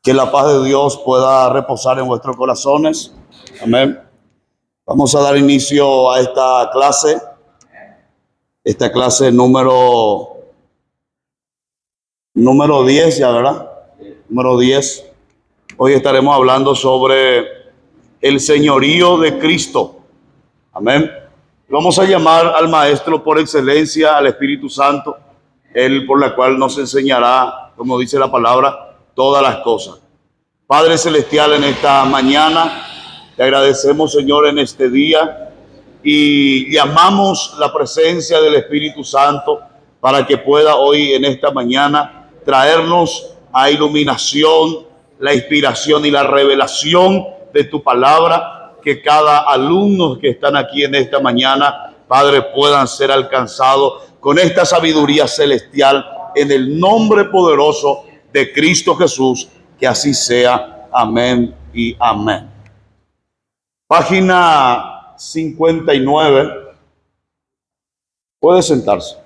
Que la paz de Dios pueda reposar en vuestros corazones. Amén. Vamos a dar inicio a esta clase número 10, ya, ¿verdad? Número 10. Hoy estaremos hablando sobre el señorío de Cristo. Amén. Vamos a llamar al Maestro por excelencia, al Espíritu Santo, Él por la cual nos enseñará, como dice la palabra, todas las cosas. Padre Celestial, en esta mañana te agradecemos, Señor, en este día, y llamamos la presencia del Espíritu Santo para que pueda hoy, en esta mañana, traernos a iluminación, la inspiración y la revelación de tu palabra, que cada alumno que están aquí en esta mañana, Padre, puedan ser alcanzados con esta sabiduría celestial en el nombre poderoso de Cristo Jesús. Que así sea. Amén y amén. Página 59. Puede sentarse.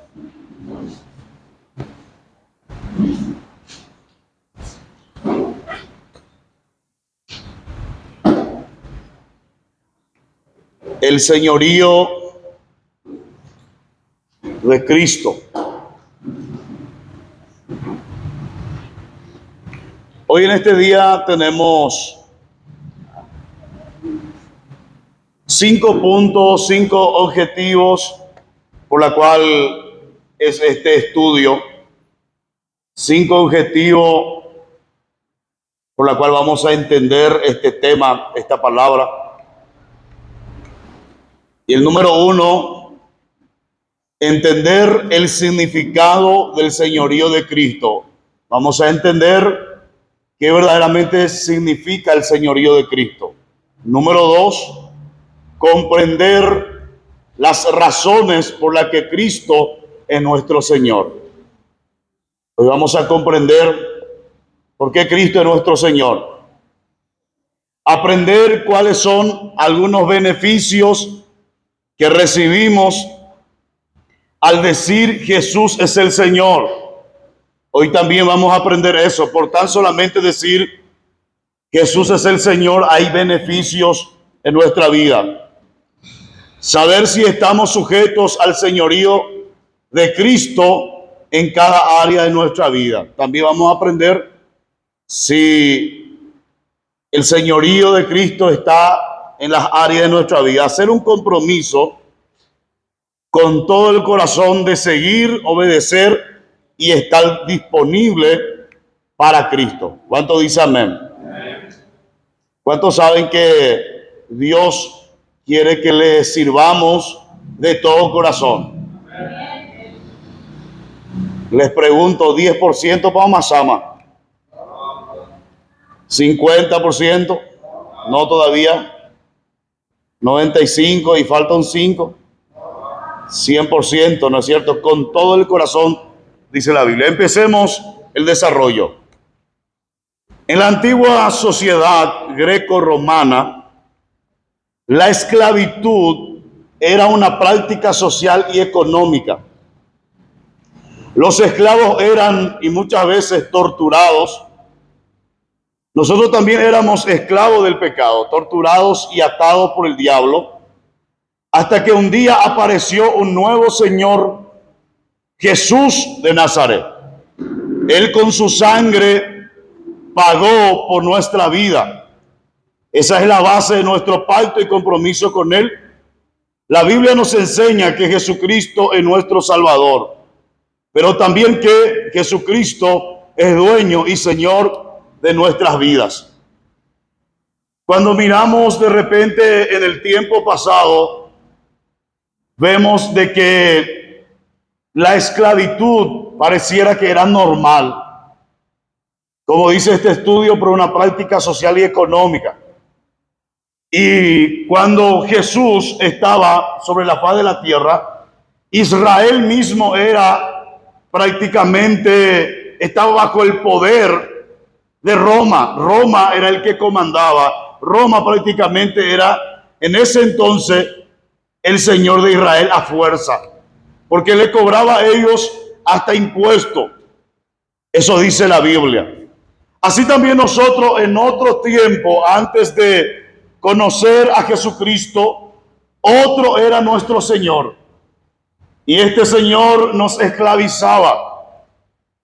El señorío de Cristo. Hoy en este día tenemos 5 puntos, 5 objetivos por la cual es este estudio. 5 objetivos por la cual vamos a entender este tema, esta palabra. Y el número 1, entender el significado del señorío de Cristo. Vamos a entender qué verdaderamente significa el señorío de Cristo. Número 2, comprender las razones por las que Cristo es nuestro Señor. Hoy vamos a comprender por qué Cristo es nuestro Señor. Aprender cuáles son algunos beneficios que recibimos al decir Jesús es el Señor. Hoy también vamos a aprender eso. Por tan solamente decir Jesús es el Señor, hay beneficios en nuestra vida. Saber si estamos sujetos al señorío de Cristo en cada área de nuestra vida. También vamos a aprender si el señorío de Cristo está en las áreas de nuestra vida. Hacer un compromiso con todo el corazón de seguir, obedecer y estar disponible para Cristo. ¿Cuántos dicen amén? ¿Cuántos saben que Dios quiere que le sirvamos de todo corazón? Les pregunto, 10% para Masama, 50%, no todavía, 95% y falta un 5%, 100%, ¿no es cierto? Con todo el corazón, dice la Biblia. Empecemos el desarrollo. En la antigua sociedad greco-romana, la esclavitud era una práctica social y económica. Los esclavos eran y muchas veces torturados. Nosotros también éramos esclavos del pecado, torturados y atados por el diablo, hasta que un día apareció un nuevo Señor, Jesús de Nazaret. Él con su sangre pagó por nuestra vida. Esa es la base de nuestro pacto y compromiso con Él. La Biblia nos enseña que Jesucristo es nuestro Salvador, pero también que Jesucristo es dueño y Señor de nuestras vidas. Cuando miramos de repente en el tiempo pasado, vemos de que la esclavitud pareciera que era normal, como dice este estudio, por una práctica social y económica. Y cuando Jesús estaba sobre la faz de la tierra, Israel mismo era prácticamente, estaba bajo el poder de Roma. Roma era el que comandaba. Roma prácticamente era en ese entonces el Señor de Israel a fuerza, porque le cobraba a ellos hasta impuesto. Eso dice la Biblia. Así también nosotros en otro tiempo, antes de conocer a Jesucristo, otro era nuestro Señor. Y este Señor nos esclavizaba.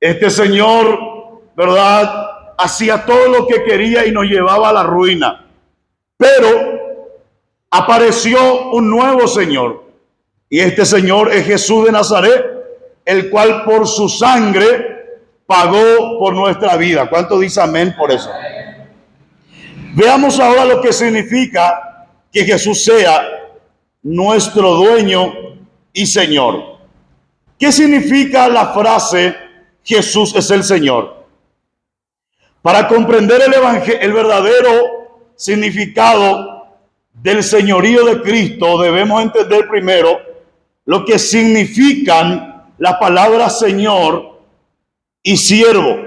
Este Señor, ¿verdad?, hacía todo lo que quería y nos llevaba a la ruina. Pero apareció un nuevo Señor. Y este Señor es Jesús de Nazaret, el cual por su sangre pagó por nuestra vida. ¿Cuánto dice amén por eso? Veamos ahora lo que significa que Jesús sea nuestro dueño y Señor. ¿Qué significa la frase Jesús es el Señor? Para comprender el verdadero significado del señorío de Cristo, debemos entender primero lo que significan las palabras Señor y siervo.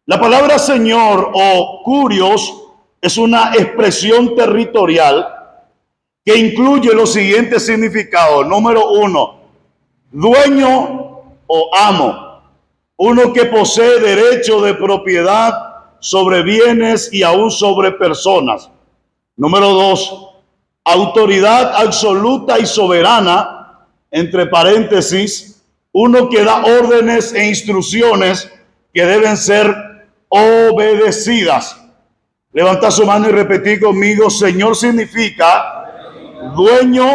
La palabra Señor o curios es una expresión territorial que incluye los siguientes significados. Número 1, dueño o amo. Uno que posee derecho de propiedad sobre bienes y aún sobre personas. Número 2, autoridad absoluta y soberana, entre paréntesis, uno que da órdenes e instrucciones que deben ser obedecidas. Levanta su mano y repetí conmigo: Señor significa dueño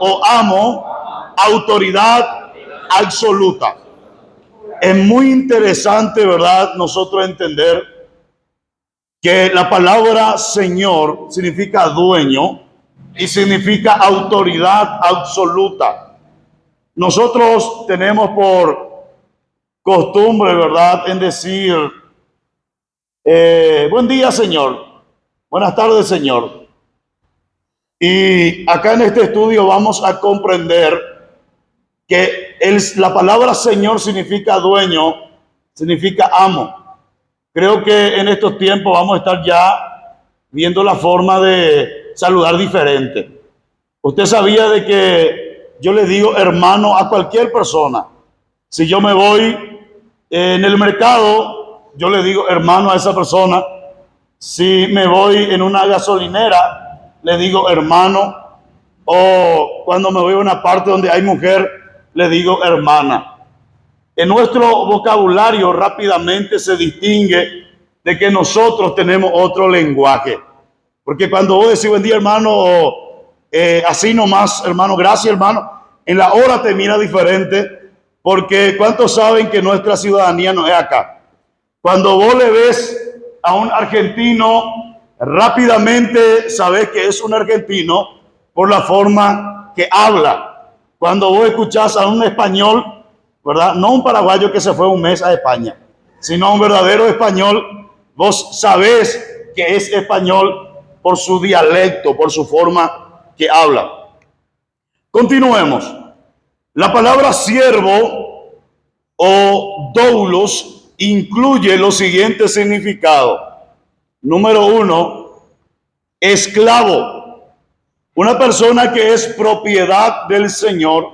o amo, autoridad absoluta. Es muy interesante, ¿verdad?, nosotros entender que la palabra Señor significa dueño y significa autoridad absoluta. Nosotros tenemos por costumbre, ¿verdad?, en decir buen día, Señor. Buenas tardes, Señor. Y acá en este estudio vamos a comprender que la palabra Señor significa dueño, significa amo. Creo que en estos tiempos vamos a estar ya viendo la forma de saludar diferente. Usted sabía de que yo le digo hermano a cualquier persona. Si yo me voy en el mercado, yo le digo hermano a esa persona. Si me voy en una gasolinera, le digo hermano. O cuando me voy a una parte donde hay mujer, le digo hermana. En nuestro vocabulario rápidamente se distingue de que nosotros tenemos otro lenguaje. Porque cuando vos decís buen día, hermano, o así nomás, hermano, gracias, hermano, en la hora te mira diferente. Porque ¿cuántos saben que nuestra ciudadanía no es acá? Cuando vos le ves a un argentino, rápidamente sabes que es un argentino por la forma que habla. Cuando vos escuchás a un español, ¿verdad?, no un paraguayo que se fue un mes a España, sino un verdadero español, vos sabés que es español por su dialecto, por su forma que habla. Continuemos. La palabra siervo o doulos incluye los siguientes significados. Número 1, esclavo. Una persona que es propiedad del Señor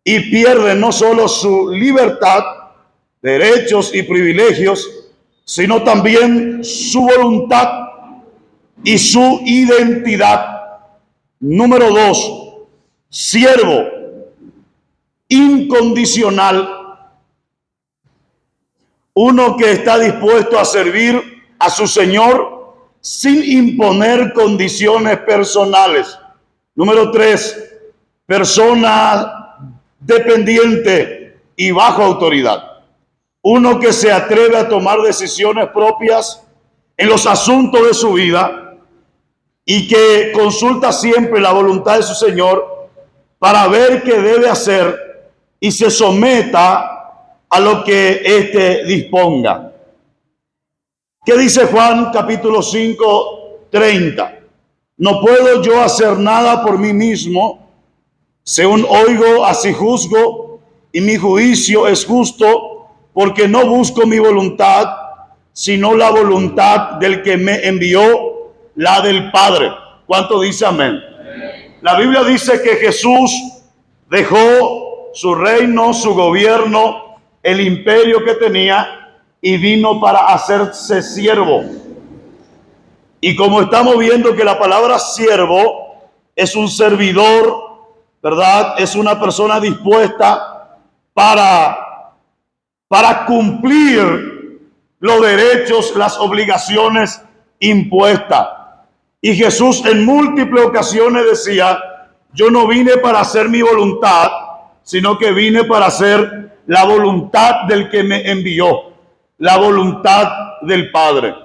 y pierde no solo su libertad, derechos y privilegios, sino también su voluntad y su identidad. Número 2, siervo incondicional. Uno que está dispuesto a servir a su Señor sin imponer condiciones personales. Número 3, persona dependiente y bajo autoridad. Uno que se atreve a tomar decisiones propias en los asuntos de su vida y que consulta siempre la voluntad de su Señor para ver qué debe hacer y se someta a lo que éste disponga. ¿Qué dice Juan capítulo 5, 30? No puedo yo hacer nada por mí mismo, según oigo, así juzgo, y mi juicio es justo, porque no busco mi voluntad, sino la voluntad del que me envió, la del Padre. ¿Cuánto dice amén? La Biblia dice que Jesús dejó su reino, su gobierno, el imperio que tenía, y vino para hacerse siervo. Y como estamos viendo que la palabra siervo es un servidor, ¿verdad? Es una persona dispuesta para cumplir los derechos, las obligaciones impuestas. Y Jesús en múltiples ocasiones decía: yo no vine para hacer mi voluntad, sino que vine para hacer la voluntad del que me envió, la voluntad del Padre.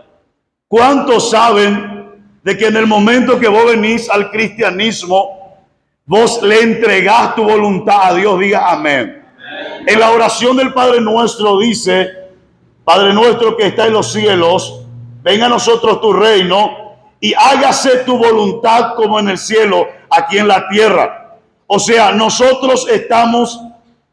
¿Cuántos saben de que en el momento que vos venís al cristianismo, vos le entregás tu voluntad a Dios? Diga amén. En la oración del Padre Nuestro dice: Padre nuestro que está en los cielos, venga a nosotros tu reino y hágase tu voluntad como en el cielo, aquí en la tierra. O sea, nosotros estamos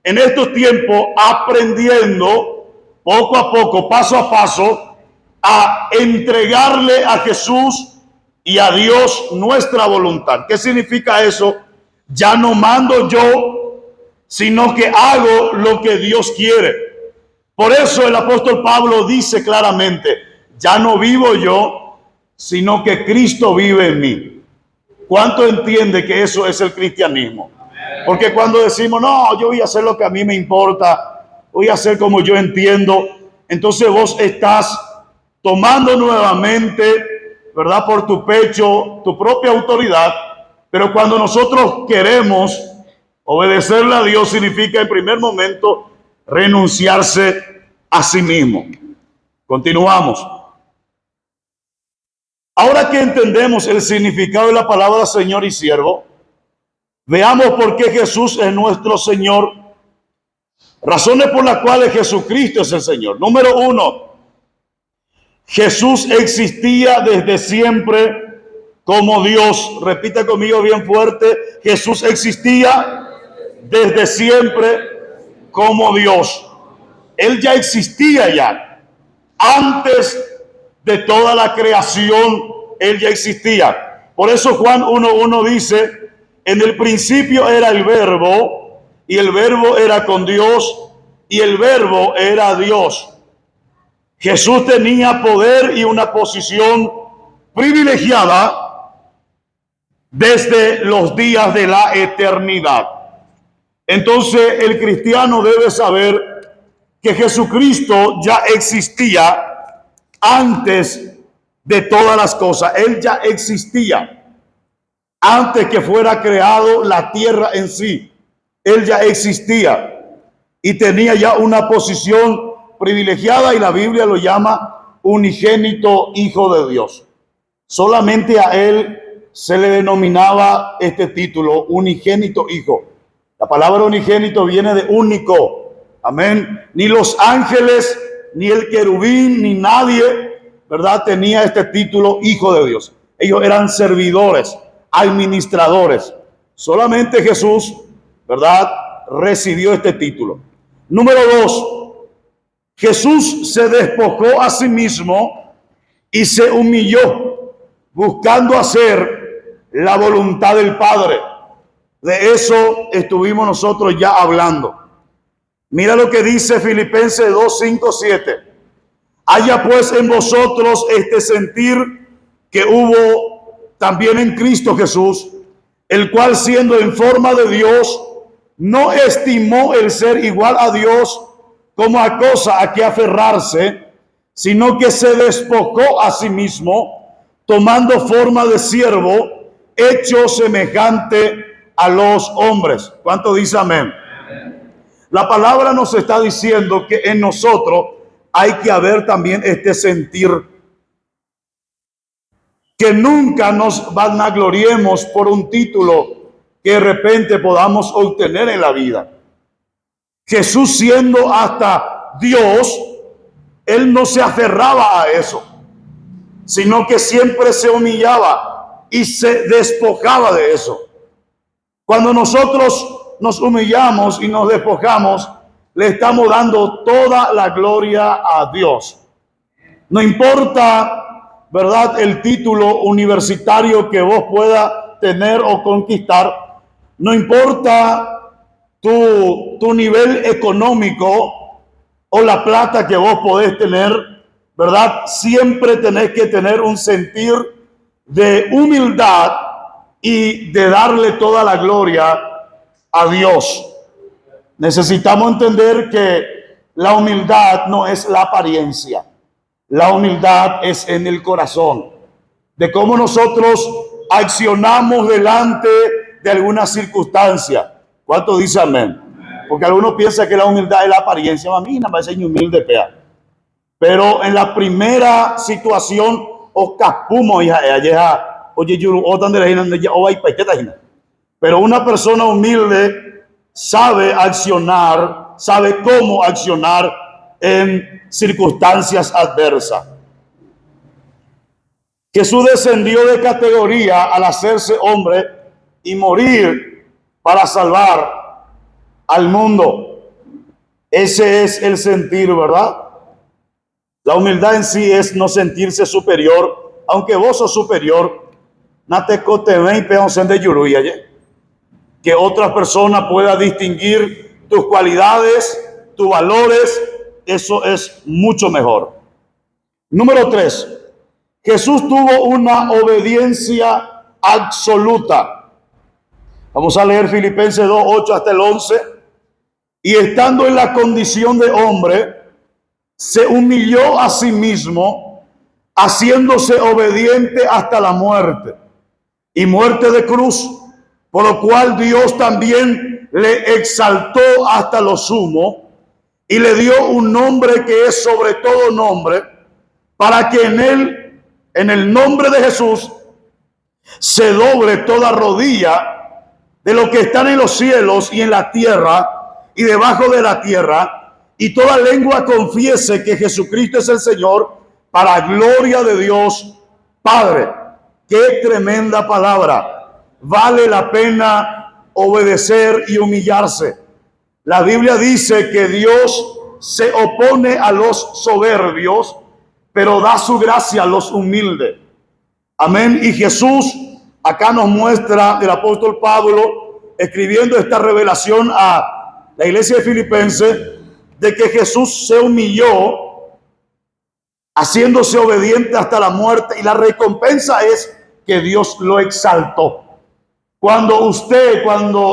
en estos tiempos aprendiendo poco a poco, paso a paso, a entregarle a Jesús y a Dios nuestra voluntad. ¿Qué significa eso? Ya no mando yo, sino que hago lo que Dios quiere. Por eso el apóstol Pablo dice claramente: ya no vivo yo, sino que Cristo vive en mí. ¿Cuánto entiende que eso es el cristianismo? Porque cuando decimos: no, yo voy a hacer lo que a mí me importa, voy a hacer como yo entiendo, entonces vos estás tomando nuevamente, ¿verdad?, por tu pecho tu propia autoridad. Pero cuando nosotros queremos obedecerle a Dios, significa en primer momento renunciarse a sí mismo. Continuamos. Ahora que entendemos el significado de la palabra Señor y siervo, veamos por qué Jesús es nuestro Señor. Razones por las cuales Jesucristo es el Señor. Número uno: Jesús existía desde siempre como Dios. Repita conmigo bien fuerte: Jesús existía desde siempre como Dios. Él ya existía ya. Antes de toda la creación, Él ya existía. Por eso Juan 1:1 dice: en el principio era el Verbo, y el Verbo era con Dios, y el Verbo era Dios. Jesús tenía poder y una posición privilegiada desde los días de la eternidad. Entonces el cristiano debe saber que Jesucristo ya existía antes de todas las cosas. Él ya existía antes que fuera creado la tierra en sí. Él ya existía y tenía ya una posición privilegiada, y la Biblia lo llama unigénito Hijo de Dios. Solamente a Él se le denominaba este título, unigénito Hijo. La palabra unigénito viene de único. Amén. Ni los ángeles, ni el querubín, ni nadie, ¿verdad?, tenía este título Hijo de Dios. Ellos eran servidores, administradores. Solamente Jesús, ¿verdad?, recibió este título. Número dos: Jesús se despojó a sí mismo y se humilló, buscando hacer la voluntad del Padre. De eso estuvimos nosotros ya hablando. Mira lo que dice Filipenses 2, 5, 7. Haya pues en vosotros este sentir que hubo también en Cristo Jesús, el cual, siendo en forma de Dios, no estimó el ser igual a Dios como a cosa a que aferrarse, sino que se despojó a sí mismo, tomando forma de siervo, hecho semejante a los hombres. ¿Cuánto dice amén? La palabra nos está diciendo que en nosotros hay que haber también este sentir. Que nunca nos vanagloriemos por un título que de repente podamos obtener en la vida. Jesús, siendo hasta Dios, Él no se aferraba a eso, sino que siempre se humillaba y se despojaba de eso. Cuando nosotros nos humillamos y nos despojamos, le estamos dando toda la gloria a Dios. No importa, ¿verdad?, el título universitario que vos puedas tener o conquistar. No importa tu nivel económico o la plata que vos podés tener, ¿verdad? Siempre tenés que tener un sentir de humildad y de darle toda la gloria a Dios. Necesitamos entender que la humildad no es la apariencia. La humildad es en el corazón, de cómo nosotros accionamos delante de alguna circunstancia. ¿Cuánto dice amén? Porque algunos piensan que la humildad es la apariencia. A mí no me parece humilde, pea. Pero en la primera situación, pero una persona humilde sabe accionar, sabe cómo accionar en circunstancias adversas. Jesús descendió de categoría al hacerse hombre y morir para salvar al mundo. Ese es el sentir, ¿verdad? La humildad en sí es no sentirse superior, aunque vos sos superior, que otra persona pueda distinguir tus cualidades, tus valores, eso es mucho mejor. Número 3, Jesús tuvo una obediencia absoluta. Vamos a leer Filipenses 2, 8 hasta el 11. Y estando en la condición de hombre, se humilló a sí mismo, haciéndose obediente hasta la muerte, y muerte de cruz, por lo cual Dios también le exaltó hasta lo sumo, y le dio un nombre que es sobre todo nombre, para que en el nombre de Jesús, se doble toda rodilla de lo que están en los cielos y en la tierra y debajo de la tierra, y toda lengua confiese que Jesucristo es el Señor, para gloria de Dios Padre. Qué tremenda palabra. Vale la pena obedecer y humillarse. La Biblia dice que Dios se opone a los soberbios, pero da su gracia a los humildes. Amén. Y Jesús acá nos muestra, el apóstol Pablo, escribiendo esta revelación a la iglesia de Filipenses, de que Jesús se humilló, haciéndose obediente hasta la muerte, y la recompensa es que Dios lo exaltó. Cuando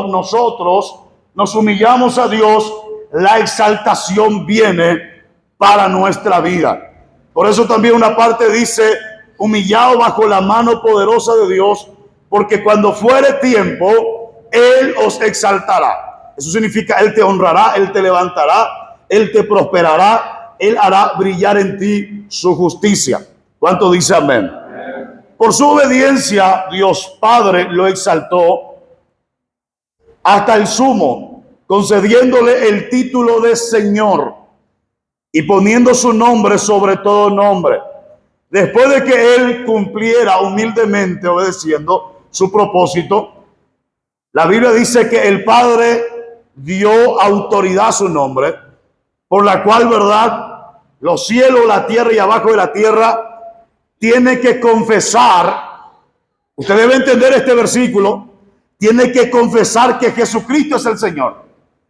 nosotros nos humillamos a Dios, la exaltación viene para nuestra vida. Por eso también una parte dice, humillado bajo la mano poderosa de Dios, porque cuando fuere tiempo, Él os exaltará. Eso significa, Él te honrará, Él te levantará, Él te prosperará, Él hará brillar en ti su justicia. ¿Cuánto dice amén? Por su obediencia, Dios Padre lo exaltó hasta el sumo, concediéndole el título de Señor y poniendo su nombre sobre todo nombre. Después de que Él cumpliera humildemente, obedeciendo su propósito, la Biblia dice que el Padre dio autoridad a su nombre, por la cual, ¿verdad?, los cielos, la tierra y abajo de la tierra tiene que confesar. Usted debe entender este versículo. Tiene que confesar que Jesucristo es el Señor.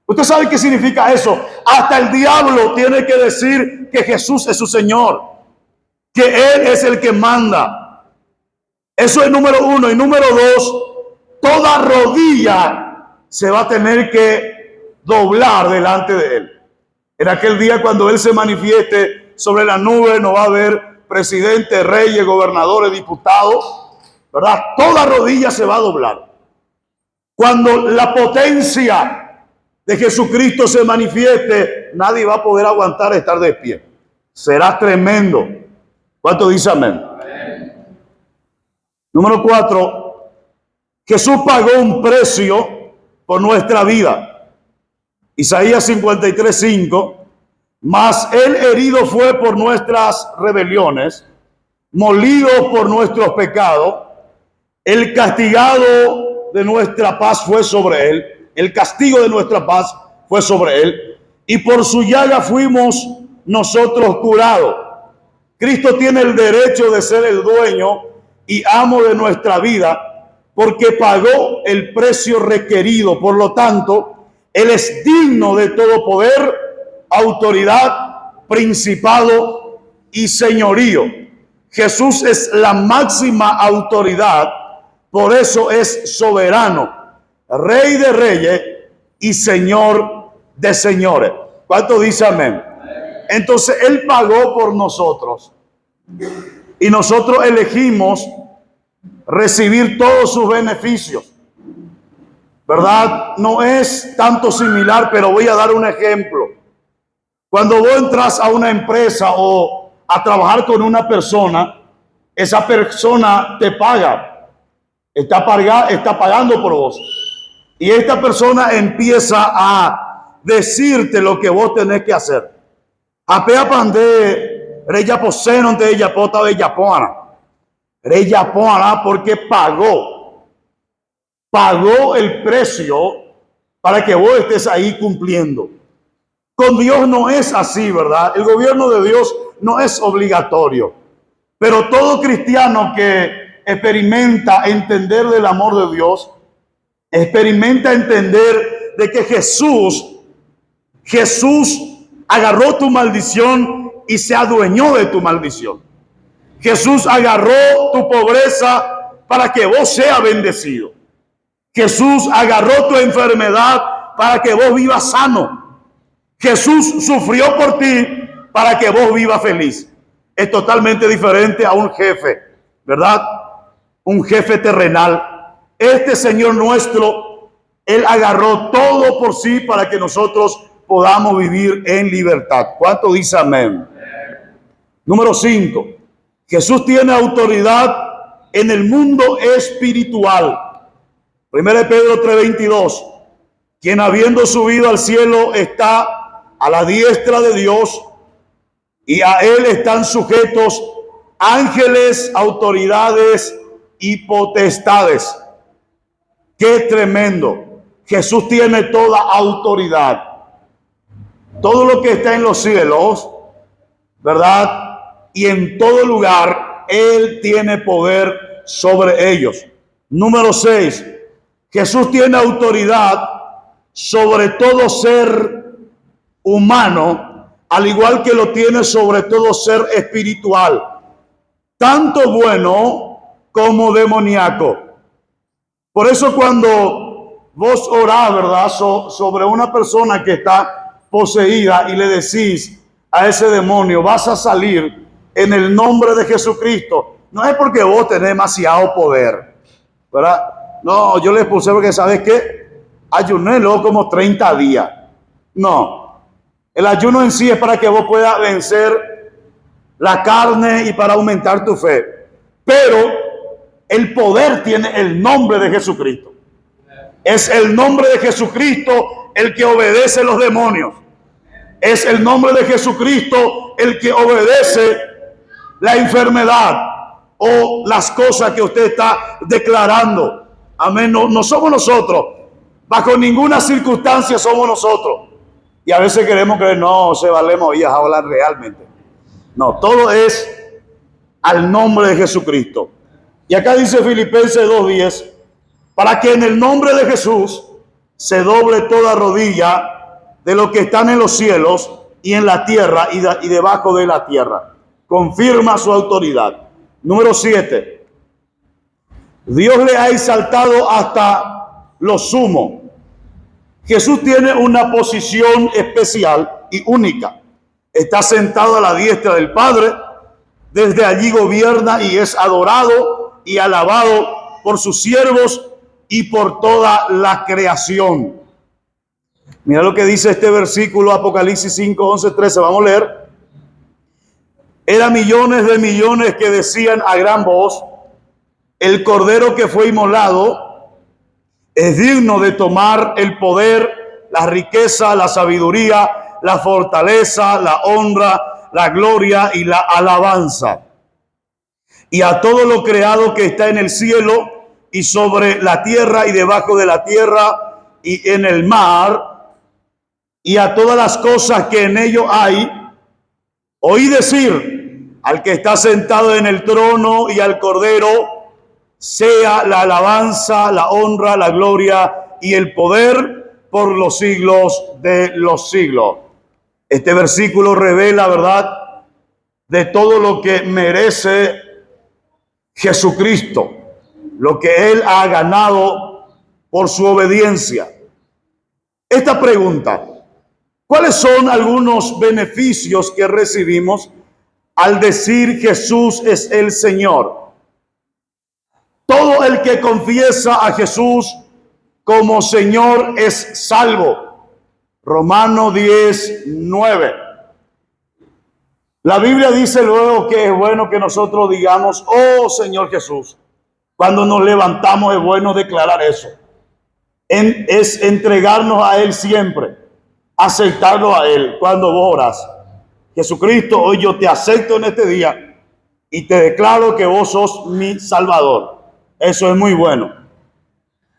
Usted sabe qué significa eso. Hasta el diablo tiene que decir que Jesús es su Señor, que Él es el que manda. Eso es número 1. Y número 2, toda rodilla se va a tener que doblar delante de Él. En aquel día, cuando Él se manifieste sobre la nube, no va a haber presidentes, reyes, gobernadores, diputados, ¿verdad? Toda rodilla se va a doblar. Cuando la potencia de Jesucristo se manifieste, nadie va a poder aguantar estar de pie. Será tremendo. ¿Cuánto dice amén? Amén. Número 4, Jesús pagó un precio por nuestra vida. Isaías 53:5, mas Él herido fue por nuestras rebeliones, molido por nuestros pecados, el castigado de nuestra paz fue sobre Él, el castigo de nuestra paz fue sobre Él, y por su llaga fuimos nosotros curados. Cristo tiene el derecho de ser el dueño y amo de nuestra vida, porque pagó el precio requerido. Por lo tanto, Él es digno de todo poder, autoridad principado y señorío. Jesús es la máxima autoridad, por eso es soberano, Rey de reyes y Señor de señores. ¿Cuánto dice amén? Entonces Él pagó por nosotros y nosotros elegimos recibir todos sus beneficios, ¿verdad? No es tanto similar, pero voy a dar un ejemplo. Cuando vos entras a una empresa o a trabajar con una persona, esa persona te paga, está pagando por vos. Y esta persona empieza a decirte lo que vos tenés que hacer. Apea pande, reya poseno de ella pota de yapoana. Reya poana porque pagó el precio para que vos estés ahí cumpliendo. Con Dios no es así, ¿verdad? El gobierno de Dios no es obligatorio. Pero todo cristiano que experimenta entender del amor de Dios, experimenta entender de que Jesús agarró tu maldición y se adueñó de tu maldición. Jesús agarró tu pobreza para que vos seas bendecido. Jesús agarró tu enfermedad para que vos vivas sano. Jesús sufrió por ti para que vos vivas feliz. Es totalmente diferente a un jefe, ¿verdad? Un jefe terrenal. Este Señor nuestro, Él agarró todo por sí para que nosotros podamos vivir en libertad. ¿Cuánto dice amén? Número 5. Jesús tiene autoridad en el mundo espiritual. 1 Pedro 3:22. Quien habiendo subido al cielo está a la diestra de Dios y a Él están sujetos ángeles, autoridades y potestades. ¡Qué tremendo! Jesús tiene toda autoridad. Todo lo que está en los cielos, ¿verdad? Y en todo lugar, Él tiene poder sobre ellos. Número 6. Jesús tiene autoridad sobre todo ser humano, al igual que lo tiene sobre todo ser espiritual, tanto bueno como demoníaco. Por eso cuando vos orás, ¿verdad?, sobre una persona que está poseída y le decís a ese demonio, vas a salir en el nombre de Jesucristo, no es porque vos tenés demasiado poder, ¿verdad? No, yo le expulsé porque, ¿sabes qué? Ayuné luego como 30 días. No. El ayuno en sí es para que vos puedas vencer la carne y para aumentar tu fe. Pero el poder tiene el nombre de Jesucristo. Es el nombre de Jesucristo el que obedece los demonios. Es el nombre de Jesucristo el que obedece la enfermedad o las cosas que usted está declarando. Amén. No somos nosotros. Bajo ninguna circunstancia somos nosotros. Y a veces queremos creer, no, se valemos y a hablar realmente. No, todo es al nombre de Jesucristo. Y acá dice Filipenses 2:10, para que en el nombre de Jesús se doble toda rodilla de los que están en los cielos y en la tierra y debajo de la tierra. Confirma su autoridad. Número 7. Dios le ha exaltado hasta lo sumo. Jesús tiene una posición especial y única. Está sentado a la diestra del Padre. Desde allí gobierna y es adorado y alabado por sus siervos y por toda la creación. Mira lo que dice este versículo, Apocalipsis 5, 11, 13. Vamos a leer. Eran millones de millones que decían a gran voz, el Cordero que fue inmolado es digno de tomar el poder, la riqueza, la sabiduría, la fortaleza, la honra, la gloria y la alabanza. Y a todo lo creado que está en el cielo y sobre la tierra y debajo de la tierra y en el mar, y a todas las cosas que en ello hay, oí decir al que está sentado en el trono y al Cordero, sea la alabanza, la honra, la gloria y el poder por los siglos de los siglos. Este versículo revela, ¿verdad?, de todo lo que merece Jesucristo, lo que Él ha ganado por su obediencia. Esta pregunta: ¿cuáles son algunos beneficios que recibimos al decir Jesús es el Señor? Todo el que confiesa a Jesús como Señor es salvo. Romanos 10:9. La Biblia dice luego que es bueno que nosotros digamos, oh Señor Jesús. Cuando nos levantamos es bueno declarar eso. Es entregarnos a Él siempre, aceptarlo a Él. Cuando vos orás, Jesucristo, hoy yo te acepto en este día y te declaro que vos sos mi Salvador. Eso es muy bueno.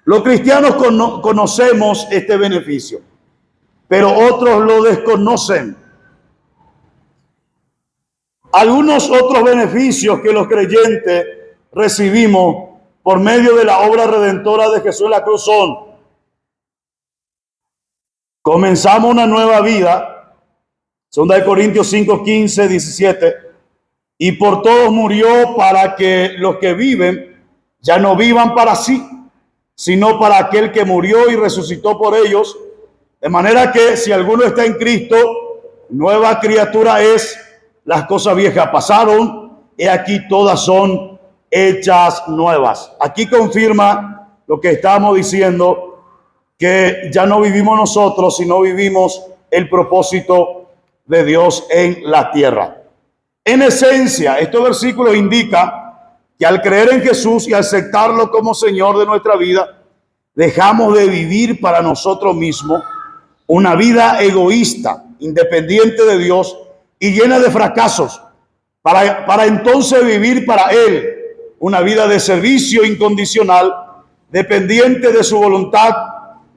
Los cristianos conocemos este beneficio, pero otros lo desconocen. Algunos otros beneficios que los creyentes recibimos por medio de la obra redentora de Jesús en la cruz son: comenzamos una nueva vida, 2 Corintios 5, 15, 17, y por todos murió para que los que viven ya no vivan para sí, sino para aquel que murió y resucitó por ellos, de manera que si alguno está en Cristo, nueva criatura es. Las cosas viejas pasaron, y aquí todas son hechas nuevas. Aquí confirma lo que estamos diciendo, que ya no vivimos nosotros, sino vivimos el propósito de Dios en la tierra. En esencia, estos versículos indican que al creer en Jesús y aceptarlo como Señor de nuestra vida, dejamos de vivir para nosotros mismos una vida egoísta, independiente de Dios y llena de fracasos, para entonces vivir para Él una vida de servicio incondicional, dependiente de su voluntad,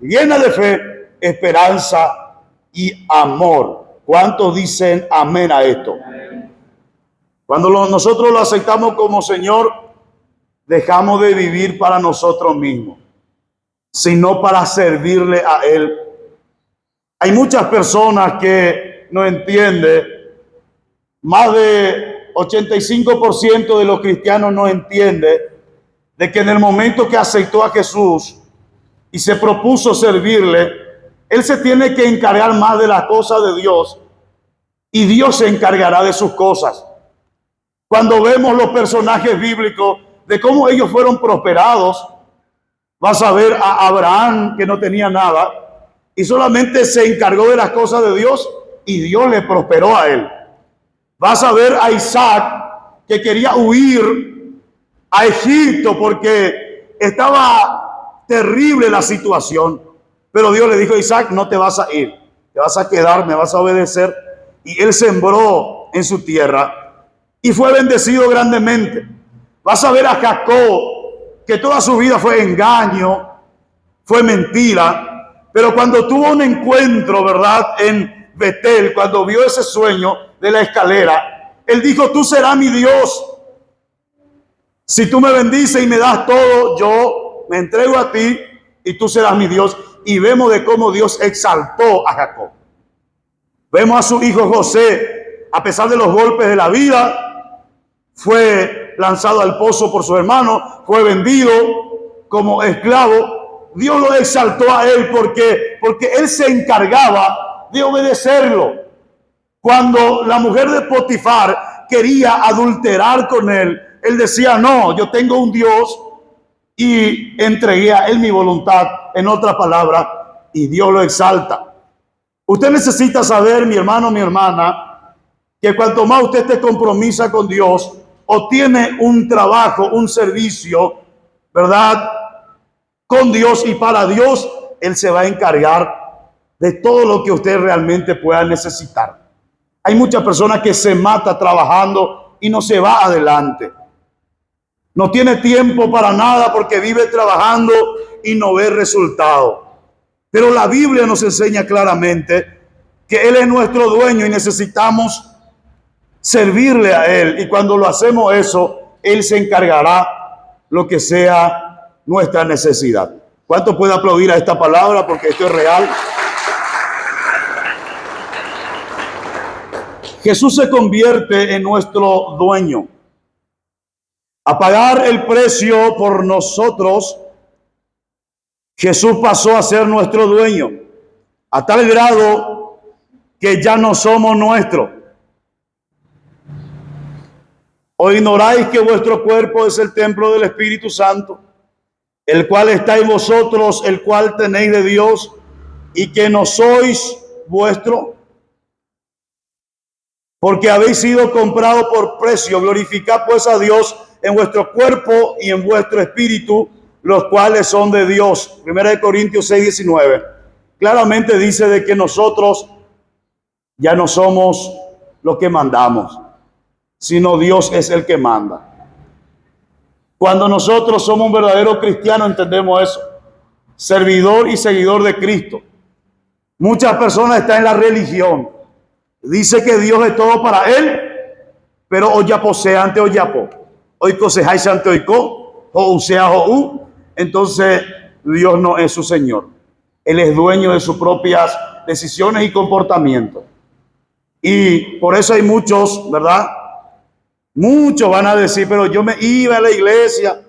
llena de fe, esperanza y amor. ¿Cuántos dicen amén a esto? Cuando nosotros lo aceptamos como Señor, dejamos de vivir para nosotros mismos, sino para servirle a Él. Hay muchas personas que no entienden. Más de 85% de los cristianos no entiende de que en el momento que aceptó a Jesús y se propuso servirle, Él se tiene que encargar más de las cosas de Dios y Dios se encargará de sus cosas. Cuando vemos los personajes bíblicos de cómo ellos fueron prosperados, vas a ver a Abraham, que no tenía nada y solamente se encargó de las cosas de Dios y Dios le prosperó a él. Vas a ver a Isaac, que quería huir a Egipto porque estaba terrible la situación. Pero Dios le dijo: Isaac, no te vas a ir, te vas a quedar, me vas a obedecer. Y él sembró en su tierra y fue bendecido grandemente. Vas a ver a Jacob, que toda su vida fue engaño, fue mentira. Pero cuando tuvo un encuentro, ¿verdad?, en Betel, cuando vio ese sueño de la escalera, él dijo: tú serás mi Dios. Si tú me bendices y me das todo, yo me entrego a ti y tú serás mi Dios. Y vemos de cómo Dios exaltó a Jacob. Vemos a su hijo José, a pesar de los golpes de la vida, fue lanzado al pozo por su hermano, fue vendido como esclavo. Dios lo exaltó a él porque él se encargaba de obedecerlo. Cuando la mujer de Potifar quería adulterar con él, él decía: no, yo tengo un Dios y entregué a él mi voluntad, en otras palabras, y Dios lo exalta. Usted necesita saber, mi hermano, mi hermana, que cuanto más usted te compromisa con Dios o tiene un trabajo, un servicio, ¿verdad?, con Dios y para Dios, Él se va a encargar de todo lo que usted realmente pueda necesitar. Hay muchas personas que se matan trabajando y no se va adelante. No tiene tiempo para nada porque vive trabajando y no ve resultado. Pero la Biblia nos enseña claramente que Él es nuestro dueño y necesitamos servirle a Él. Y cuando lo hacemos eso, Él se encargará lo que sea nuestra necesidad. ¿Cuánto puede aplaudir a esta palabra? Porque esto es real. Jesús se convierte en nuestro dueño. A pagar el precio por nosotros, Jesús pasó a ser nuestro dueño, a tal grado que ya no somos nuestros. ¿O ignoráis que vuestro cuerpo es el templo del Espíritu Santo, el cual está en vosotros, el cual tenéis de Dios, y que no sois vuestro? Porque habéis sido comprados por precio. Glorificad pues a Dios en vuestro cuerpo y en vuestro espíritu, los cuales son de Dios. 1 Corintios 6:19. Claramente dice de que nosotros ya no somos los que mandamos, sino Dios es el que manda. Cuando nosotros somos un verdadero cristiano, entendemos eso. Servidor y seguidor de Cristo. Muchas personas están en la religión. Dice que Dios es todo para él, pero hoy ya posee ante hoy ya po. Hoy cosejáis ante hoy co, o sea o. Entonces Dios no es su Señor. Él es dueño de sus propias decisiones y comportamientos. Y por eso hay muchos, ¿verdad? Muchos van a decir, pero yo me iba a la iglesia,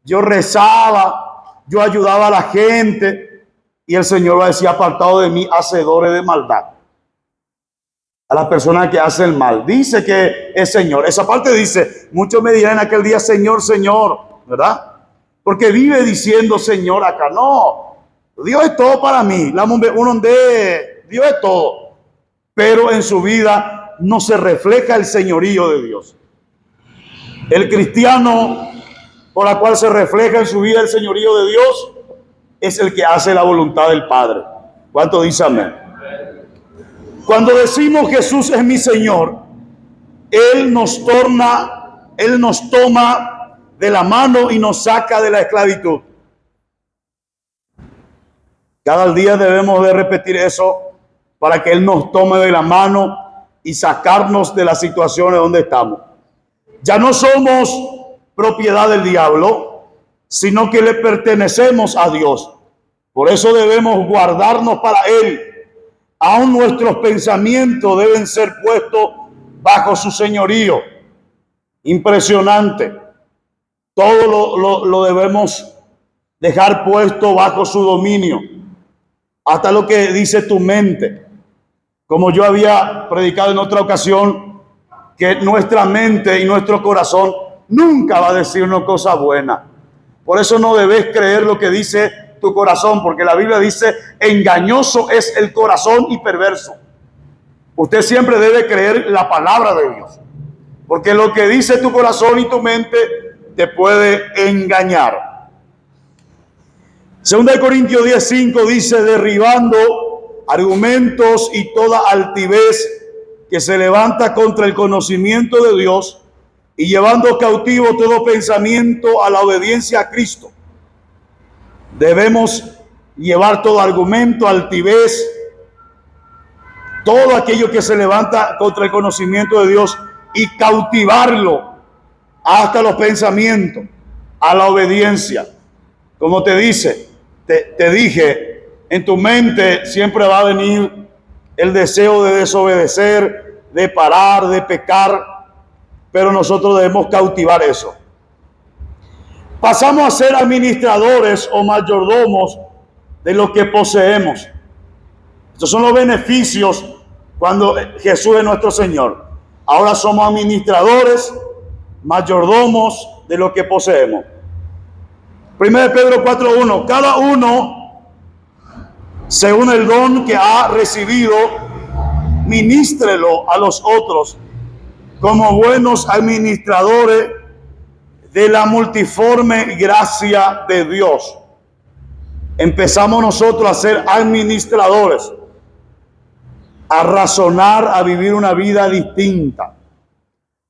yo rezaba, yo ayudaba a la gente, y el Señor va a decir, apartado de mí, hacedores de maldad. A las personas que hacen el mal. Dice que es Señor. Esa parte dice, muchos me dirán en aquel día, Señor, Señor, ¿verdad? Porque vive diciendo Señor acá. No, Dios es todo para mí. Dios es todo. Pero en su vida no se refleja el señorío de Dios. El cristiano por la cual se refleja en su vida el señorío de Dios es el que hace la voluntad del Padre. ¿Cuánto dice amén? Cuando decimos Jesús es mi Señor, Él nos toma de la mano y nos saca de la esclavitud. Cada día debemos de repetir eso para que Él nos tome de la mano y sacarnos de las situaciones donde estamos. Ya no somos propiedad del diablo, sino que le pertenecemos a Dios. Por eso debemos guardarnos para Él. Aún nuestros pensamientos deben ser puestos bajo su señorío. Impresionante. Todo lo debemos dejar puesto bajo su dominio. Hasta lo que dice tu mente. Como yo había predicado en otra ocasión, que nuestra mente y nuestro corazón nunca va a decir una cosa buena. Por eso no debes creer lo que dice tu corazón, porque la Biblia dice, engañoso es el corazón y perverso. Usted siempre debe creer la palabra de Dios, porque lo que dice tu corazón y tu mente te puede engañar. 2 Corintios 10:5 dice, derribando argumentos y toda altivez que se levanta contra el conocimiento de Dios y llevando cautivo todo pensamiento a la obediencia a Cristo. Debemos llevar todo argumento, altivez, todo aquello que se levanta contra el conocimiento de Dios y cautivarlo hasta los pensamientos, a la obediencia. Como te dije, en tu mente siempre va a venir el deseo de desobedecer, de parar, de pecar, pero nosotros debemos cautivar eso. Pasamos a ser administradores o mayordomos de lo que poseemos. Estos son los beneficios cuando Jesús es nuestro Señor. Ahora somos administradores, mayordomos de lo que poseemos. 1 Pedro 4:1. Cada uno, según el don que ha recibido, ministrelo a los otros como buenos administradores de la multiforme gracia de Dios. Empezamos nosotros a ser administradores, a razonar, a vivir una vida distinta.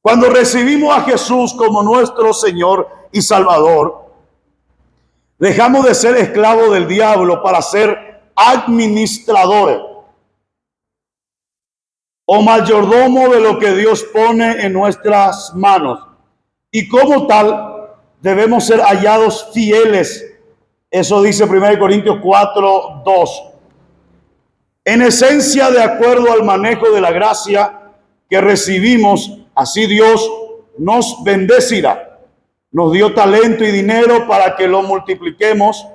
Cuando recibimos a Jesús como nuestro Señor y Salvador, dejamos de ser esclavos del diablo para ser administradores o mayordomo de lo que Dios pone en nuestras manos. Y como tal, debemos ser hallados fieles. Eso dice 1 Corintios 4:2. En esencia, de acuerdo al manejo de la gracia que recibimos, así Dios nos bendecirá. Nos dio talento y dinero para que lo multipliquemos.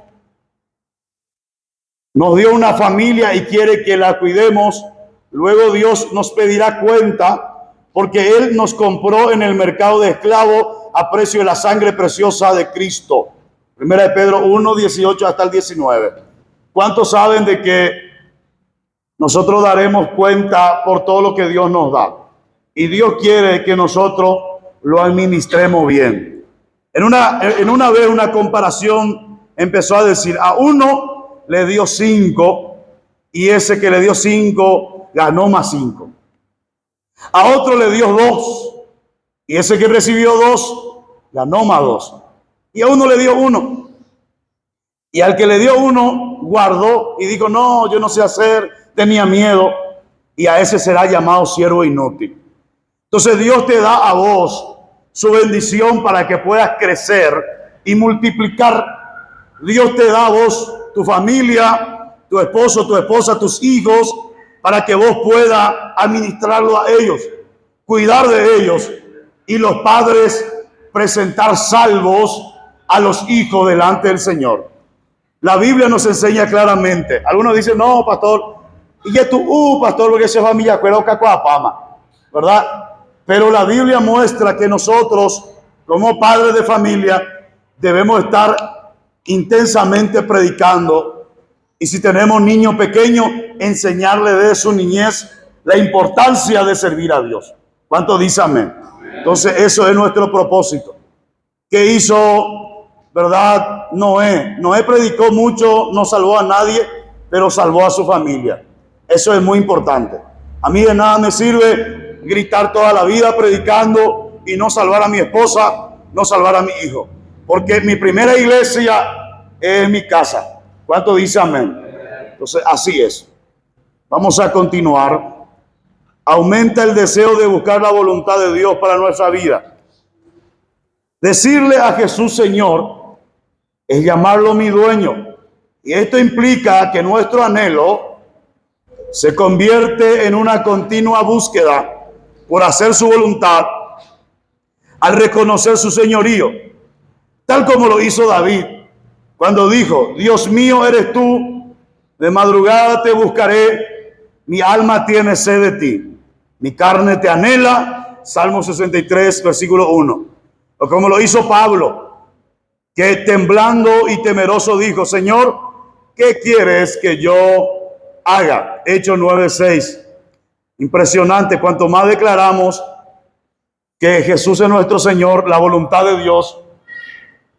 Nos dio una familia y quiere que la cuidemos. Luego Dios nos pedirá cuenta porque Él nos compró en el mercado de esclavos a precio de la sangre preciosa de Cristo. Primera de Pedro 1, 18 hasta el 19. ¿Cuántos saben de que nosotros daremos cuenta por todo lo que Dios nos da? Y Dios quiere que nosotros lo administremos bien. En una vez una comparación empezó a decir, a uno le dio 5 y ese que le dio 5 ganó más 5. A otro le dio 2 y ese que recibió 2 ganó más 2. Y a uno le dio 1. Y al que le dio 1 guardó y dijo, no, yo no sé hacer, tenía miedo. Y a ese será llamado siervo inútil. Entonces Dios te da a vos su bendición para que puedas crecer y multiplicar. Dios te da a vos tu familia, tu esposo, tu esposa, tus hijos, para que vos puedas administrarlo a ellos, cuidar de ellos y los padres presentar salvos a los hijos delante del Señor. La Biblia nos enseña claramente. Algunos dicen, no, pastor, y ya tú, pastor, porque esa familia cuero cacuapama, ¿verdad? Pero la Biblia muestra que nosotros, como padres de familia, debemos estar intensamente predicando. Y si tenemos niños pequeños, enseñarle de su niñez la importancia de servir a Dios. ¿Cuánto dice amén? Entonces, eso es nuestro propósito. ¿Qué hizo, verdad, Noé? Noé predicó mucho, no salvó a nadie, pero salvó a su familia. Eso es muy importante. A mí de nada me sirve gritar toda la vida predicando y no salvar a mi esposa, no salvar a mi hijo. Porque mi primera iglesia es mi casa. ¿Cuánto dice amén? Entonces, así es. Vamos a continuar. Aumenta el deseo de buscar la voluntad de Dios para nuestra vida. Decirle a Jesús Señor es llamarlo mi dueño. Y esto implica que nuestro anhelo se convierte en una continua búsqueda por hacer su voluntad al reconocer su señorío, tal como lo hizo David cuando dijo, Dios mío eres tú, de madrugada te buscaré, mi alma tiene sed de ti, mi carne te anhela, Salmo 63, versículo 1. O como lo hizo Pablo, que temblando y temeroso dijo, Señor, ¿qué quieres que yo haga? Hechos 9:6. Impresionante, cuanto más declaramos que Jesús es nuestro Señor, la voluntad de Dios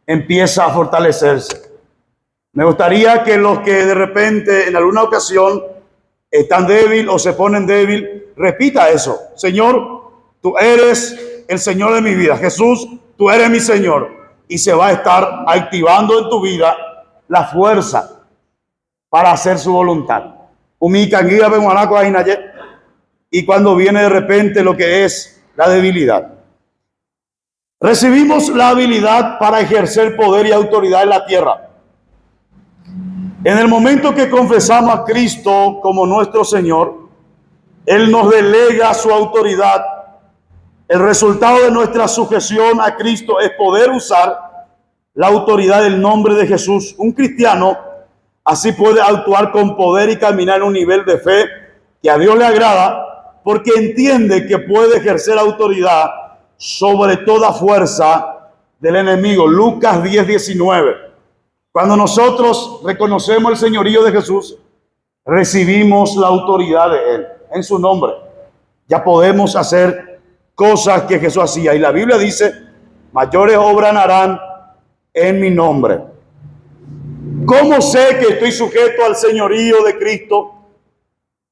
empieza a fortalecerse. Me gustaría que los que de repente en alguna ocasión están débil o se ponen débil, repita eso. Señor, tú eres el Señor de mi vida. Jesús, tú eres mi Señor. Y se va a estar activando en tu vida la fuerza para hacer su voluntad. Y cuando viene de repente lo que es la debilidad. Recibimos la habilidad para ejercer poder y autoridad en la tierra. En el momento que confesamos a Cristo como nuestro Señor, Él nos delega su autoridad. El resultado de nuestra sujeción a Cristo es poder usar la autoridad del nombre de Jesús. Un cristiano así puede actuar con poder y caminar en un nivel de fe que a Dios le agrada, porque entiende que puede ejercer autoridad sobre toda fuerza del enemigo. Lucas 10:19. Cuando nosotros reconocemos el señorío de Jesús, recibimos la autoridad de Él en su nombre. Ya podemos hacer cosas que Jesús hacía. Y la Biblia dice, mayores obras harán en mi nombre. ¿Cómo sé que estoy sujeto al señorío de Cristo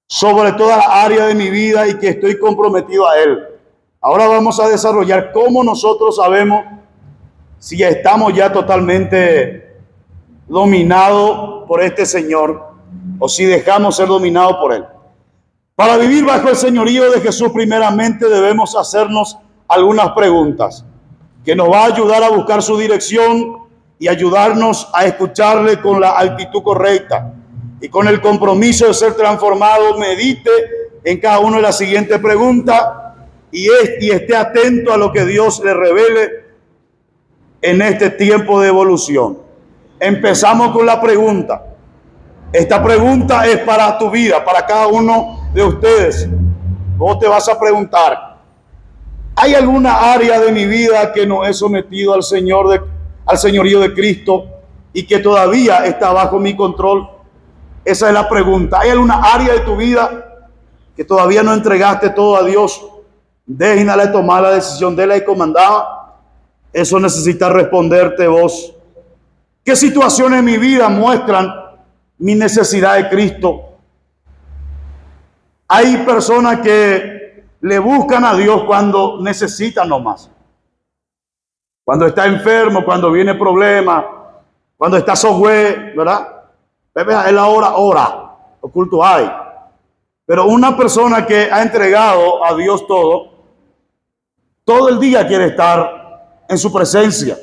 sobre toda la área de mi vida y que estoy comprometido a Él? Ahora vamos a desarrollar cómo nosotros sabemos si estamos ya totalmente dominados por este Señor o si dejamos ser dominados por Él. Para vivir bajo el señorío de Jesús, primeramente debemos hacernos algunas preguntas que nos va a ayudar a buscar su dirección y ayudarnos a escucharle con la actitud correcta. Y con el compromiso de ser transformado, medite en cada una de las siguientes preguntas y esté atento a lo que Dios le revele en este tiempo de evolución. Empezamos con la pregunta. Esta pregunta es para tu vida, para cada uno de ustedes. Vos te vas a preguntar: ¿hay alguna área de mi vida que no he sometido al señorío de Cristo y que todavía está bajo mi control? Esa es la pregunta. ¿Hay alguna área de tu vida que todavía no entregaste todo a Dios? Déjale tomar la decisión, déjala y comandada. Eso necesita responderte vos. ¿Qué situaciones en mi vida muestran mi necesidad de Cristo? Hay personas que le buscan a Dios cuando necesitan nomás. Cuando está enfermo, cuando viene problema, cuando está sohue, ¿verdad? Es la hora, ora, oculto hay. Pero una persona que ha entregado a Dios todo el día quiere estar en su presencia.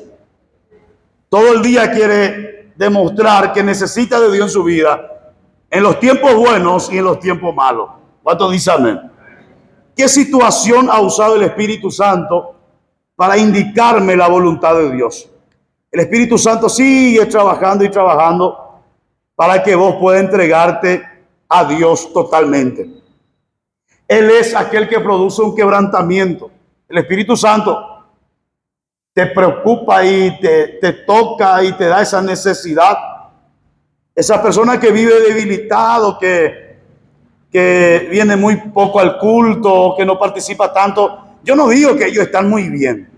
Todo el día quiere demostrar que necesita de Dios en su vida, en los tiempos buenos y en los tiempos malos. ¿Cuántos dicen amén? ¿Qué situación ha usado el Espíritu Santo para indicarme la voluntad de Dios? El Espíritu Santo sigue trabajando y trabajando para que vos puedas entregarte a Dios totalmente. Él es aquel que produce un quebrantamiento. El Espíritu Santo te preocupa y te toca y te da esa necesidad. Esa persona que vive debilitado, que viene muy poco al culto, que no participa tanto. Yo no digo que ellos están muy bien.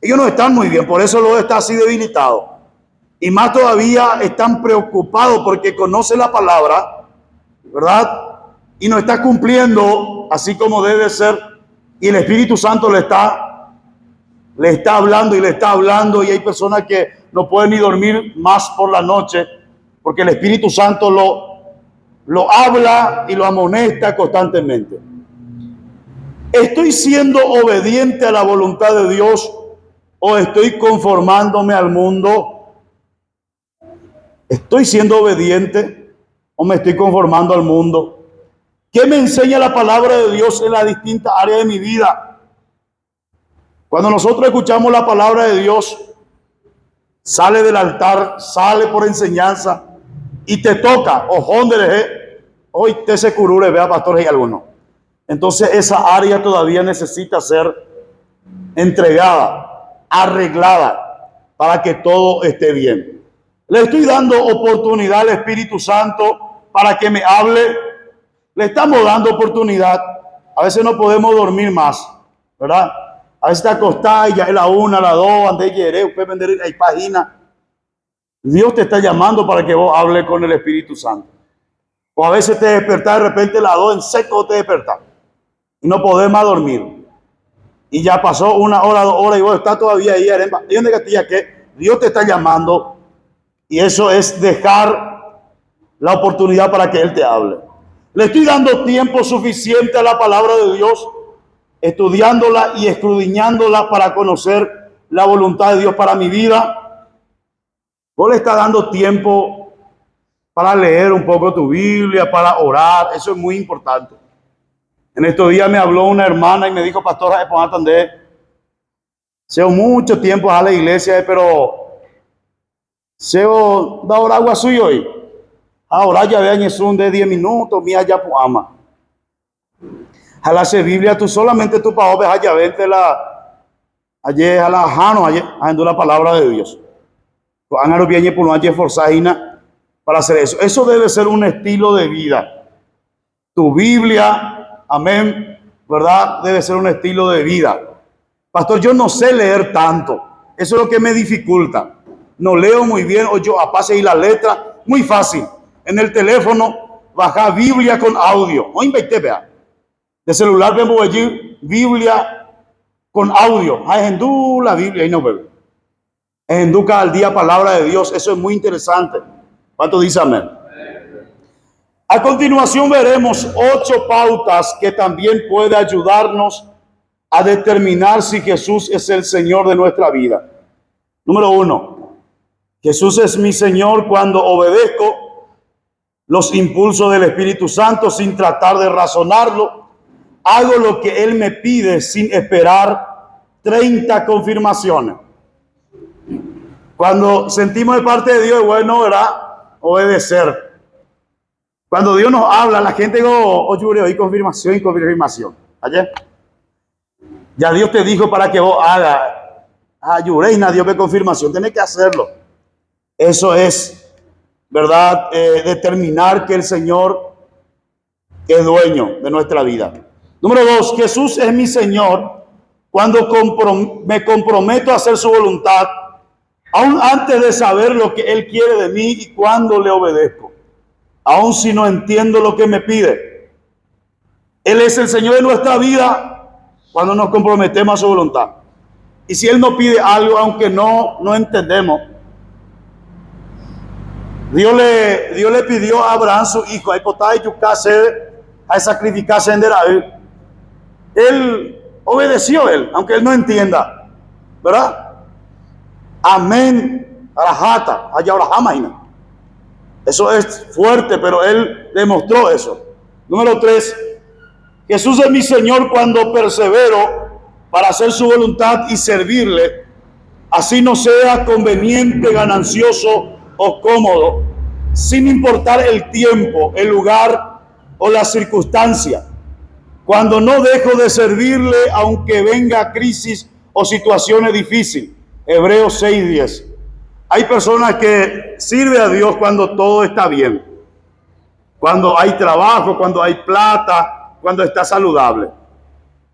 Ellos no están muy bien, por eso luego está así debilitado. Y más todavía están preocupados porque conoce la palabra, ¿verdad? Y no está cumpliendo así como debe ser. Y el Espíritu Santo le está hablando y le está hablando. Y hay personas que no pueden ni dormir más por la noche porque el Espíritu Santo lo habla y lo amonesta constantemente. ¿Estoy siendo obediente a la voluntad de Dios o estoy conformándome al mundo? ¿Estoy siendo obediente o me estoy conformando al mundo? ¿Qué me enseña la palabra de Dios en las distintas áreas de mi vida? Cuando nosotros escuchamos la palabra de Dios, sale del altar, sale por enseñanza y te toca, hoy te se curure, vea pastor, hay alguno. Entonces esa área todavía necesita ser entregada, arreglada, para que todo esté bien. Le estoy dando oportunidad al Espíritu Santo para que me hable. Le estamos dando oportunidad. A veces no podemos dormir más, ¿verdad? A veces te acostás y ya es la 1, la 2, antes de llegar, usted vender hay página. Dios te está llamando para que vos hables con el Espíritu Santo. O a veces te despertás de repente la 2 en seco, te despertás y no podés más dormir. Y ya pasó 1 hora, 2 horas y vos estás todavía ahí. ¿Y dónde Castilla que Dios te está llamando? Y eso es dejar la oportunidad para que Él te hable. Le estoy dando tiempo suficiente a la palabra de Dios, estudiándola y escudriñándola para conocer la voluntad de Dios para mi vida. Vos le estás dando tiempo para leer un poco tu Biblia, para orar. Eso es muy importante. En estos días me habló una hermana y me dijo: pastora, llevo mucho tiempo a la iglesia, pero llevo da hora agua suyo hoy. Ahora ya vean eso de 10 minutos, mía ya ama. Jala se Biblia, tú solamente tú para ver allá vente ayer a la jano, ayer ando la palabra de Dios. Háganlo bien y por no ayer forzadina para hacer eso. Eso debe ser un estilo de vida. Tu Biblia, amén, ¿verdad? Debe ser un estilo de vida. Pastor, yo no sé leer tanto. Eso es lo que me dificulta. No leo muy bien, o yo apase y la letra, muy fácil. En el teléfono, baja Biblia con audio. No invité, vea. De celular vemos allí Biblia con audio. Hay hindú la Biblia y no bebe. En hindú cada día palabra de Dios. Eso es muy interesante. ¿Cuánto dice amén? A continuación veremos 8 pautas que también puede ayudarnos a determinar si Jesús es el Señor de nuestra vida. Número 1. Jesús es mi Señor cuando obedezco los impulsos del Espíritu Santo sin tratar de razonarlo hago lo que Él me pide sin esperar 30 confirmaciones. Cuando sentimos de parte de Dios, es bueno, ¿verdad?, obedecer. Cuando Dios nos habla, la gente dice, oye, confirmación y confirmación. Ayer, ya Dios te dijo para que vos hagas. Ayureina, Dios ve confirmación, tenés que hacerlo. Eso es, ¿verdad?, determinar que el Señor es dueño de nuestra vida. Número 2, Jesús es mi Señor cuando me comprometo a hacer su voluntad, aún antes de saber lo que Él quiere de mí y cuando le obedezco, aún si no entiendo lo que me pide. Él es el Señor de nuestra vida cuando nos comprometemos a su voluntad. Y si Él nos pide algo, aunque no entendemos, Dios le pidió a Abraham, su hijo, a sacrificarse en David. Él obedeció, aunque él no entienda, ¿verdad? Amén. Arajata, imagina. Eso es fuerte, pero él demostró eso. Número 3, Jesús es mi Señor cuando persevero para hacer su voluntad y servirle, así no sea conveniente, ganancioso o cómodo, sin importar el tiempo, el lugar o la circunstancia. Cuando no dejo de servirle, aunque venga crisis o situaciones difíciles. Hebreos 6:10. Hay personas que sirven a Dios cuando todo está bien, cuando hay trabajo, cuando hay plata, cuando está saludable.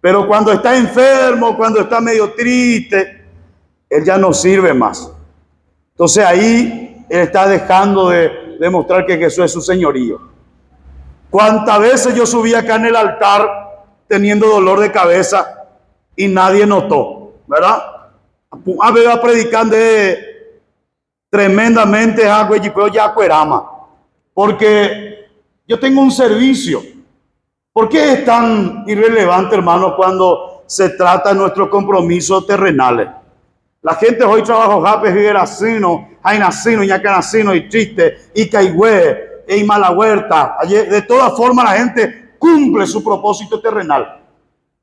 Pero cuando está enfermo, cuando está medio triste, él ya no sirve más. Entonces ahí él está dejando de demostrar que Jesús es su señorío. ¿Cuántas veces yo subí acá en el altar teniendo dolor de cabeza y nadie notó, ¿verdad? A ver, predicando tremendamente porque yo tengo un servicio. ¿Por qué es tan irrelevante, hermano, cuando se trata de nuestros compromisos terrenales? La gente hoy trabaja japes y geracino, jainacino, ñacanacino y triste, y caigüe, y mala huerta. De todas formas, la gente cumple su propósito terrenal.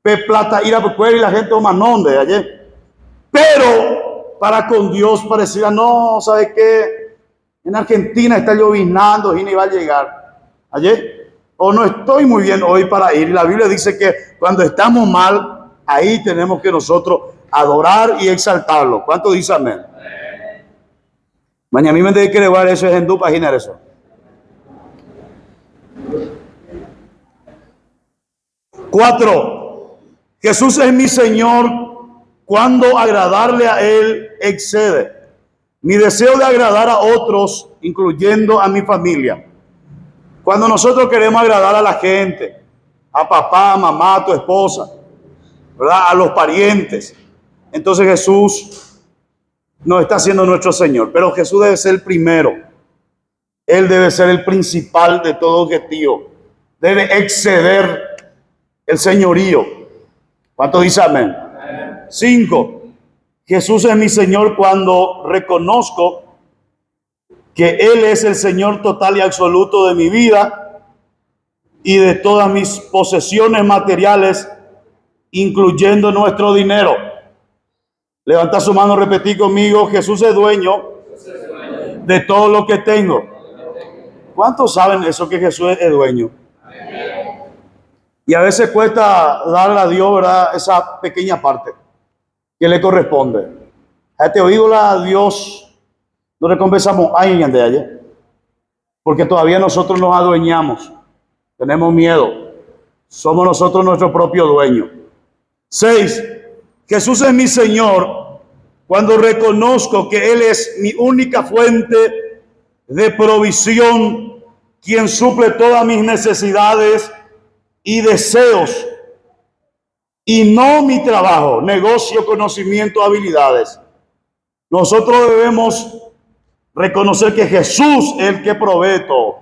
Pe plata ir a y la gente o manón de ayer. Pero para con Dios parecía, no, ¿sabe qué? En Argentina está llovinando y ni va a llegar. Ayer. O no estoy muy bien hoy para ir. Y la Biblia dice que cuando estamos mal, ahí tenemos que nosotros adorar y exaltarlo. ¿Cuánto dice amén? Mañana me que llevar eso es en tu página eso. Cuatro, Jesús es mi Señor cuando agradarle a Él excede mi deseo de agradar a otros, incluyendo a mi familia. Cuando nosotros queremos agradar a la gente, a papá, a mamá, a tu esposa, ¿verdad?, a los parientes, entonces Jesús no está siendo nuestro Señor. Pero Jesús debe ser el primero. Él debe ser el principal de todo objetivo. Debe exceder el señorío. ¿Cuánto dice amén? 5. Jesús es mi Señor cuando reconozco que Él es el Señor total y absoluto de mi vida y de todas mis posesiones materiales, incluyendo nuestro dinero. Levanta su mano, repetí conmigo: Jesús es dueño de todo lo que tengo. ¿Cuántos saben eso, que Jesús es dueño? Y a veces cuesta darle a Dios, ¿verdad?, esa pequeña parte que le corresponde. A te oído a Dios. No recompensamos a alguien de ayer, porque todavía nosotros nos adueñamos, tenemos miedo, somos nosotros nuestro propio dueño. 6. Jesús es mi Señor cuando reconozco que Él es mi única fuente de provisión, quien suple todas mis necesidades y deseos, y no mi trabajo, negocio, conocimiento, habilidades. Nosotros debemos reconocer que Jesús es el que provee todo.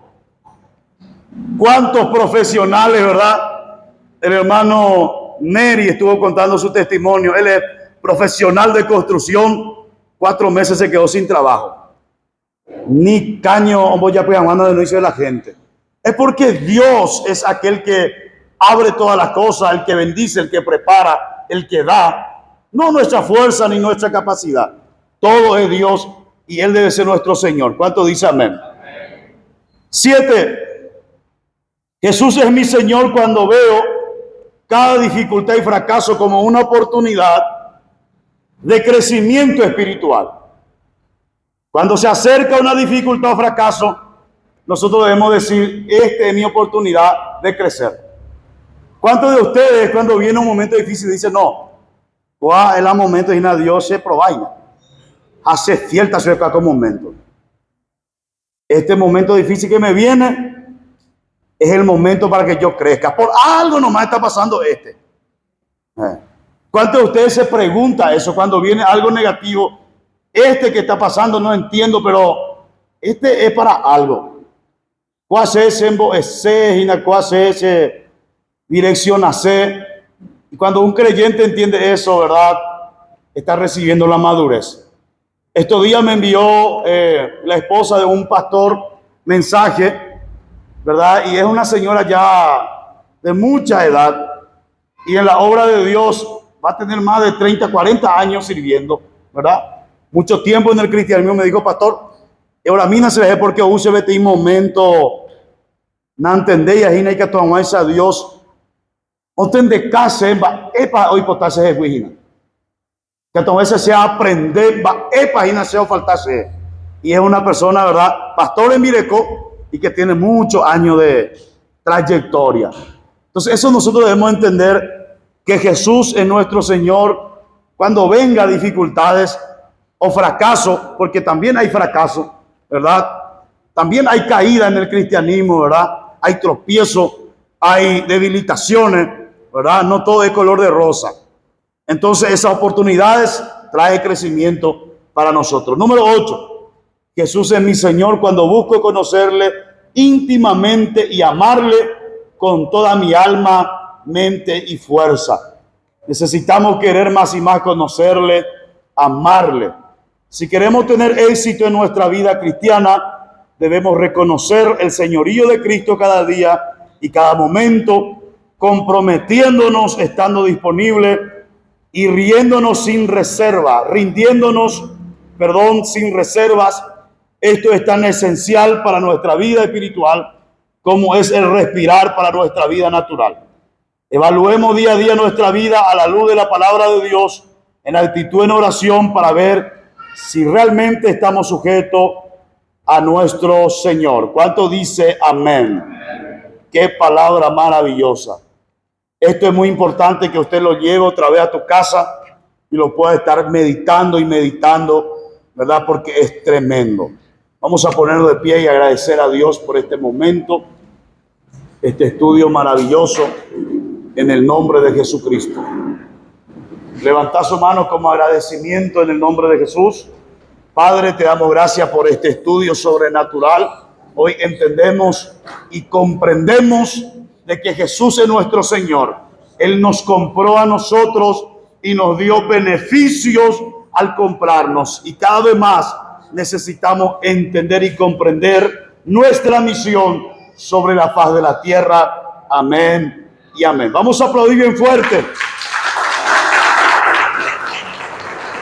¿Cuántos profesionales, verdad? El hermano Neri estuvo contando su testimonio. Él es profesional de construcción. 4 meses se quedó sin trabajo. Ni caño voy a pegar mano de no hizo de la gente. Es porque Dios es aquel que abre todas las cosas, el que bendice, el que prepara, el que da. No nuestra fuerza ni nuestra capacidad. Todo es Dios y Él debe ser nuestro Señor. ¿Cuánto dice amén? 7. Jesús es mi Señor cuando veo cada dificultad y fracaso como una oportunidad de crecimiento espiritual. Cuando se acerca una dificultad o fracaso, nosotros debemos decir, esta es mi oportunidad de crecer. ¿Cuántos de ustedes cuando viene un momento difícil dicen, no, es el momento de ir a Dios se provaina? Hace cierta cerca con momento. Este momento difícil que me viene es el momento para que yo crezca. Por algo nomás está pasando este. ¿Cuántos de ustedes se preguntan eso cuando viene algo negativo? Este que está pasando no entiendo, pero este es para algo. ¿Cuál es ese dirección a ser? Y cuando un creyente entiende eso, ¿verdad? Está recibiendo la madurez. Estos días me envió la esposa de un pastor mensaje, ¿verdad? Y es una señora ya de mucha edad. Y en la obra de Dios va a tener más de 30, 40 años sirviendo, ¿verdad? Mucho tiempo en el cristianismo. Me dijo, pastor, ahora a mí no se ve porque use este momento, no entendéis, ahí no hay que tomarse a Dios. No de casa, epa, hoy potarse es guijina. Que entonces se aprender, epa, y nació faltarse. Y es una persona, ¿verdad? Pastor en Mireco y que tiene muchos años de trayectoria. Entonces, eso nosotros debemos entender que Jesús es nuestro Señor cuando venga dificultades o fracaso, porque también hay fracaso, ¿verdad? También hay caída en el cristianismo, ¿verdad? Hay tropiezos, hay debilitaciones, ¿verdad? No todo es color de rosa. Entonces, esas oportunidades traen crecimiento para nosotros. Número 8. Jesús es mi Señor cuando busco conocerle íntimamente y amarle con toda mi alma, mente y fuerza. Necesitamos querer más y más conocerle, amarle. Si queremos tener éxito en nuestra vida cristiana, debemos reconocer el señorío de Cristo cada día y cada momento, comprometiéndonos, estando disponible y rindiéndonos sin reservas. Esto es tan esencial para nuestra vida espiritual como es el respirar para nuestra vida natural. Evaluemos día a día nuestra vida a la luz de la palabra de Dios, en actitud en oración para ver si realmente estamos sujetos a nuestro Señor. ¿Cuánto dice amén? Qué palabra maravillosa. Esto es muy importante que usted lo lleve otra vez a tu casa y lo pueda estar meditando y meditando, ¿verdad? Porque es tremendo. Vamos a ponernos de pie y agradecer a Dios por este momento, este estudio maravilloso, en el nombre de Jesucristo. Levantad su mano como agradecimiento en el nombre de Jesús. Padre, te damos gracias por este estudio sobrenatural. Hoy entendemos y comprendemos de que Jesús es nuestro Señor. Él nos compró a nosotros y nos dio beneficios al comprarnos. Y cada vez más necesitamos entender y comprender nuestra misión sobre la faz de la tierra. Amén y amén. Vamos a aplaudir bien fuerte.